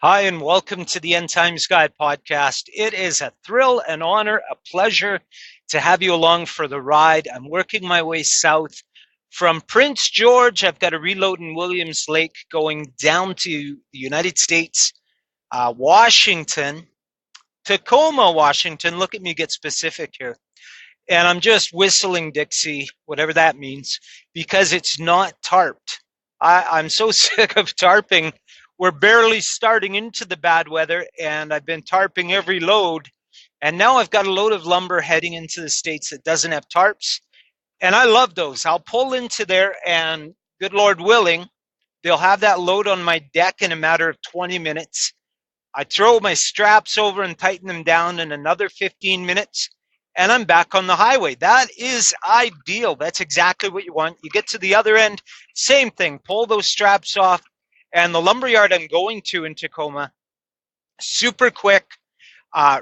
Hi, and welcome to the End Times Guide podcast. It is a thrill, an honor, a pleasure to have you along for the ride. I'm working my way south from Prince George. I've got a reload in Williams Lake going down to the United States, Washington, Tacoma, Washington. Look at me get specific here. And I'm just whistling Dixie, whatever that means, because it's not tarped. I'm so sick of tarping. We're barely starting into the bad weather, and I've been tarping every load. And now I've got a load of lumber heading into the States that doesn't have tarps. And I love those. I'll pull into there, and good Lord willing, they'll have that load on my deck in a matter of 20 minutes. I throw my straps over and tighten them down in another 15 minutes, and I'm back on the highway. That is ideal. That's exactly what you want. You get to the other end, same thing. Pull those straps off, and the lumberyard I'm going to in Tacoma, super quick,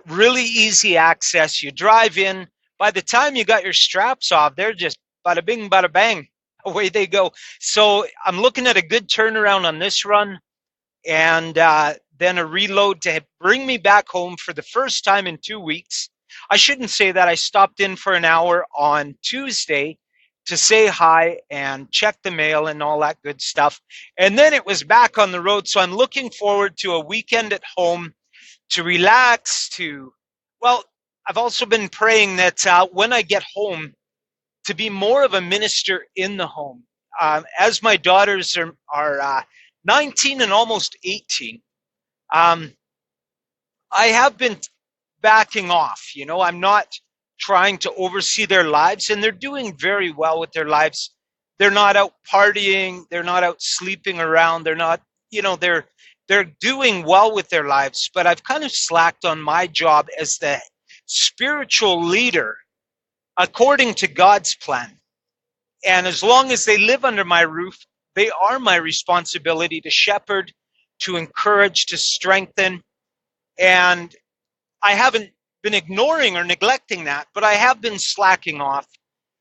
really easy access. You drive in. By the time you got your straps off, they're just bada bing, bada bang. Away they go. So I'm looking at a good turnaround on this run, and then a reload to bring me back home for the first time in 2 weeks. I shouldn't say that. I stopped in for an hour on Tuesday to say hi and check the mail and all that good stuff. And then it was back on the road. So I'm looking forward to a weekend at home to relax, well, I've also been praying that when I get home, to be more of a minister in the home. As my daughters are 19 and almost 18, I have been backing off. I'm not trying to oversee their lives, and they're doing very well with their lives. They're not out partying. They're not out sleeping around. They're not, they're doing well with their lives, but I've kind of slacked on my job as the spiritual leader according to God's plan. And as long as they live under my roof, they are my responsibility to shepherd, to encourage, to strengthen. And I haven't been ignoring or neglecting that, but I have been slacking off.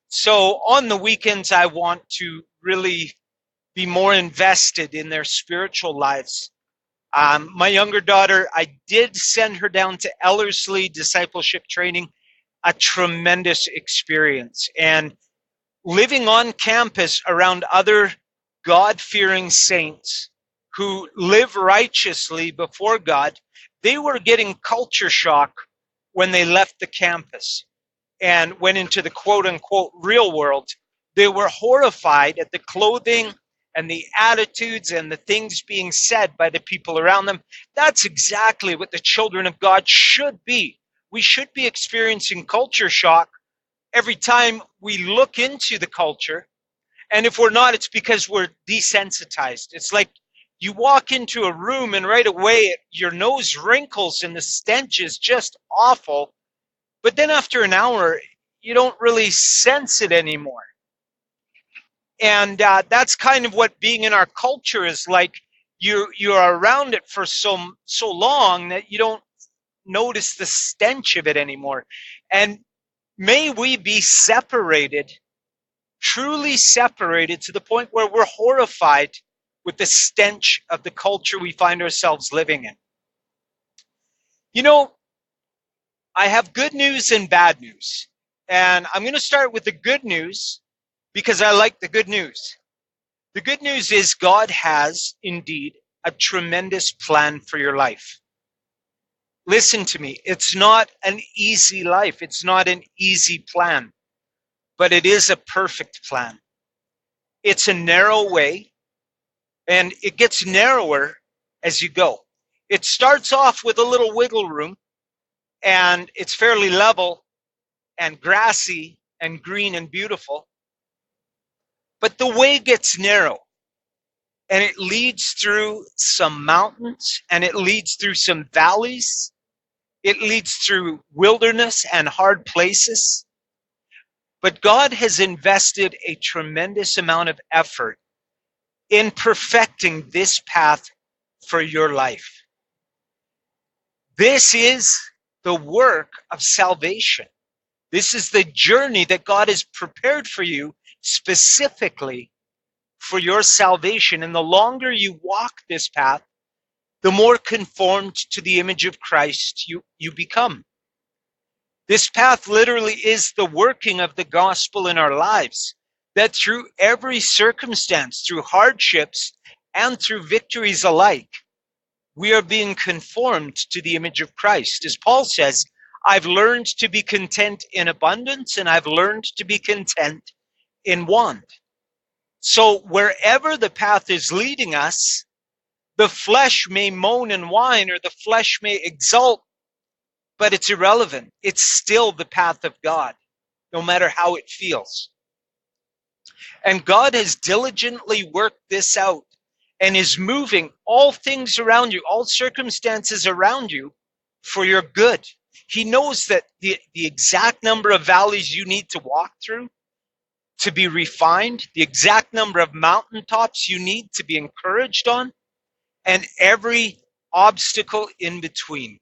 So on the weekends, I want to really be more invested in their spiritual lives. My younger daughter, I did send her down to Ellerslie discipleship training, a tremendous experience. And living on campus around other God-fearing saints who live righteously before God, they were getting culture shock when they left the campus and went into the quote-unquote real world. They were horrified at the clothing and the attitudes and the things being said by the people around them. That's exactly what the children of God should be. We should be experiencing culture shock every time we look into the culture. And if we're not, it's because we're desensitized. It's like you walk into a room and right away your nose wrinkles and the stench is just awful. But then after an hour, you don't really sense it anymore. And that's kind of what being in our culture is like. You're around it for so long that you don't notice the stench of it anymore. And may we be separated, truly separated, to the point where we're horrified with the stench of the culture we find ourselves living in. I have good news and bad news. And I'm going to start with the good news because I like the good news. The good news is God has indeed a tremendous plan for your life. Listen to me. It's not an easy life. It's not an easy plan, but it is a perfect plan. It's a narrow way, and it gets narrower as you go. It starts off with a little wiggle room, and it's fairly level and grassy and green and beautiful. But the way gets narrow, and it leads through some mountains, and it leads through some valleys. It leads through wilderness and hard places. But God has invested a tremendous amount of effort in perfecting this path for your life. This is the work of salvation. This is the journey that God has prepared for you specifically for your salvation. And the longer you walk this path, the more conformed to the image of Christ you become. This path literally is the working of the gospel in our lives, that through every circumstance, through hardships and through victories alike, we are being conformed to the image of Christ. As Paul says, I've learned to be content in abundance, and I've learned to be content in want. So wherever the path is leading us, the flesh may moan and whine, or the flesh may exult, but it's irrelevant. It's still the path of God, no matter how it feels. And God has diligently worked this out and is moving all things around you, all circumstances around you, for your good. He knows that the exact number of valleys you need to walk through to be refined, the exact number of mountaintops you need to be encouraged on, and every obstacle in between.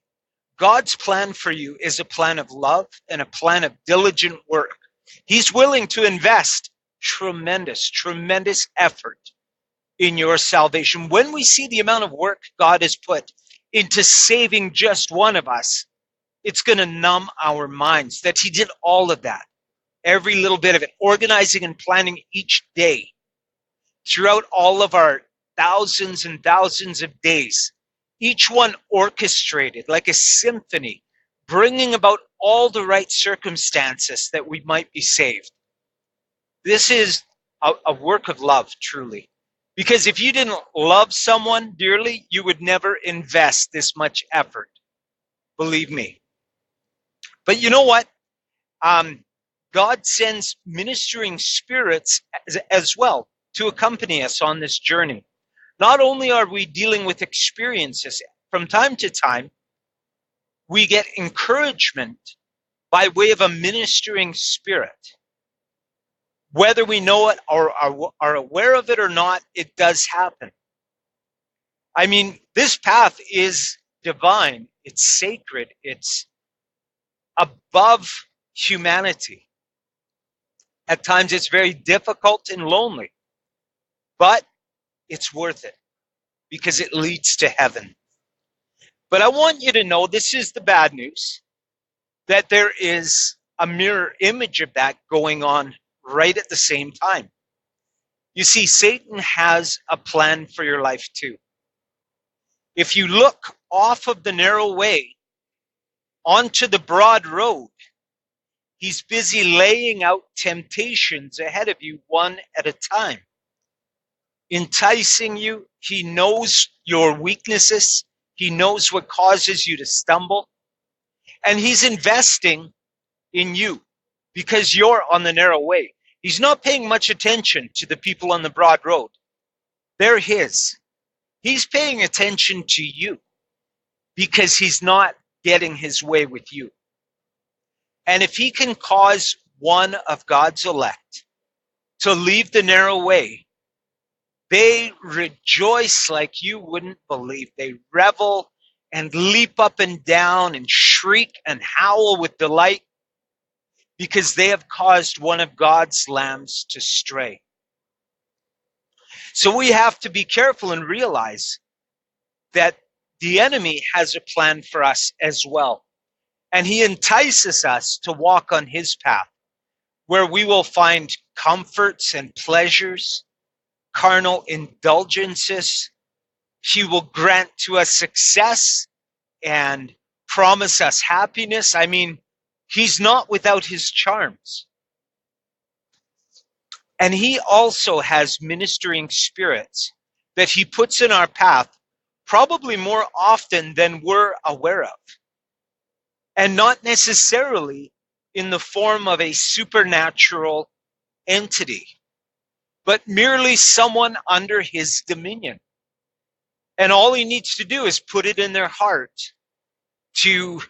God's plan for you is a plan of love and a plan of diligent work. He's willing to invest tremendous effort in your salvation. When we see the amount of work God has put into saving just one of us, it's going to numb our minds that he did all of that, every little bit of it, organizing and planning each day throughout all of our thousands and thousands of days, each one orchestrated like a symphony, bringing about all the right circumstances that we might be saved. This is a work of love, truly. Because if you didn't love someone dearly, you would never invest this much effort. Believe me. But you know what? God sends ministering spirits as well to accompany us on this journey. Not only are we dealing with experiences, from time to time, we get encouragement by way of a ministering spirit. Whether we know it or are aware of it or not, it does happen. I mean, this path is divine, it's sacred, it's above humanity. At times it's very difficult and lonely, but it's worth it because it leads to heaven. But I want you to know, this is the bad news, that there is a mirror image of that going on right at the same time. You see, Satan has a plan for your life too. If you look off of the narrow way onto the broad road, he's busy laying out temptations ahead of you one at a time, enticing you. He knows your weaknesses. He knows what causes you to stumble. And he's investing in you because you're on the narrow way. He's not paying much attention to the people on the broad road. They're his. He's paying attention to you because he's not getting his way with you. And if he can cause one of God's elect to leave the narrow way, they rejoice like you wouldn't believe. They revel and leap up and down and shriek and howl with delight because they have caused one of God's lambs to stray. So we have to be careful and realize that the enemy has a plan for us as well. And he entices us to walk on his path, where we will find comforts and pleasures, carnal indulgences. He will grant to us success and promise us happiness. I mean, he's not without his charms. And he also has ministering spirits that he puts in our path, probably more often than we're aware of. And not necessarily in the form of a supernatural entity, but merely someone under his dominion. And all he needs to do is put it in their heart to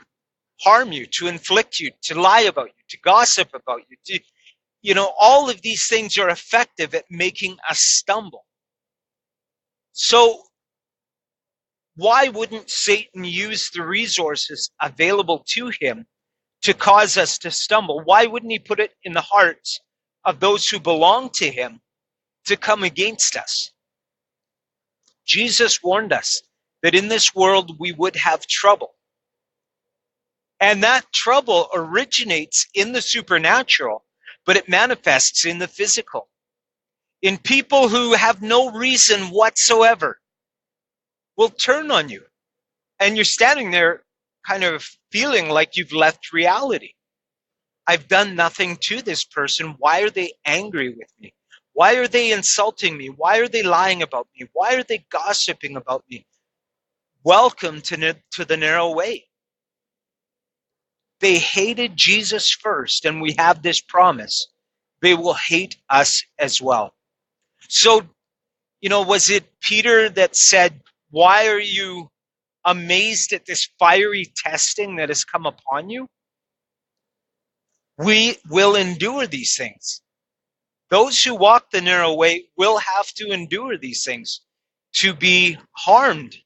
harm you, to inflict you, to lie about you, to gossip about you. All of these things are effective at making us stumble. So why wouldn't Satan use the resources available to him to cause us to stumble? Why wouldn't he put it in the hearts of those who belong to him to come against us? Jesus warned us that in this world we would have trouble. And that trouble originates in the supernatural, but it manifests in the physical. In people who have no reason whatsoever will turn on you. And you're standing there kind of feeling like you've left reality. I've done nothing to this person. Why are they angry with me? Why are they insulting me? Why are they lying about me? Why are they gossiping about me? Welcome to the narrow way. They hated Jesus first, and we have this promise. They will hate us as well. So, was it Peter that said, why are you amazed at this fiery testing that has come upon you? We will endure these things. Those who walk the narrow way will have to endure these things, to be harmed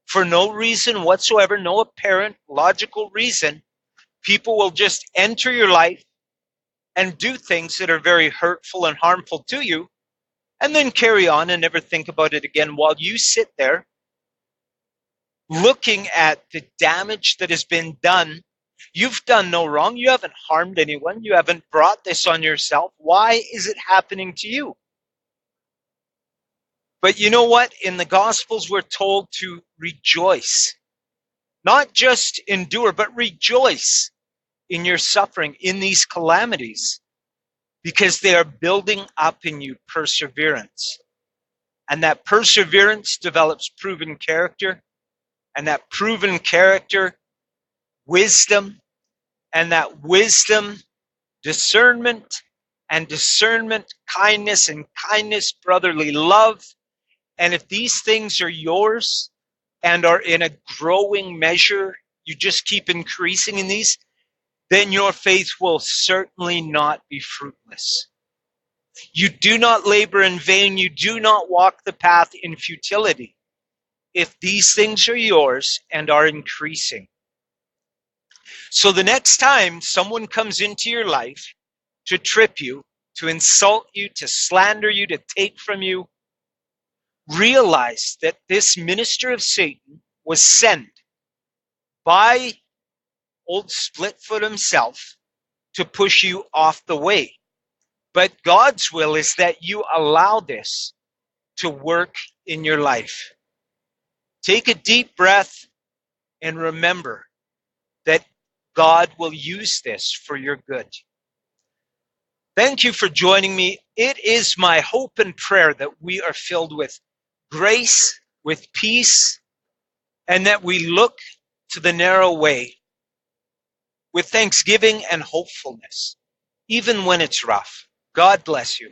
for no reason whatsoever, no apparent logical reason. People will just enter your life and do things that are very hurtful and harmful to you, and then carry on and never think about it again, while you sit there looking at the damage that has been done. You've done no wrong. You haven't harmed anyone. You haven't brought this on yourself. Why is it happening to you? But you know what? In the Gospels, we're told to rejoice. Not just endure, but rejoice in your suffering, in these calamities, because they are building up in you perseverance. And that perseverance develops proven character, and that proven character, wisdom, and that wisdom, discernment, and discernment, kindness, and kindness, brotherly love. And if these things are yours and are in a growing measure, you just keep increasing in these, then your faith will certainly not be fruitless. You do not labor in vain. You do not walk the path in futility, if these things are yours and are increasing. So the next time someone comes into your life to trip you, to insult you, to slander you, to take from you, realize that this minister of Satan was sent by old Splitfoot himself to push you off the way. But God's will is that you allow this to work in your life. Take a deep breath and remember that God will use this for your good. Thank you for joining me. It is my hope and prayer that we are filled with grace, with peace, and that we look to the narrow way with thanksgiving and hopefulness, even when it's rough. God bless you.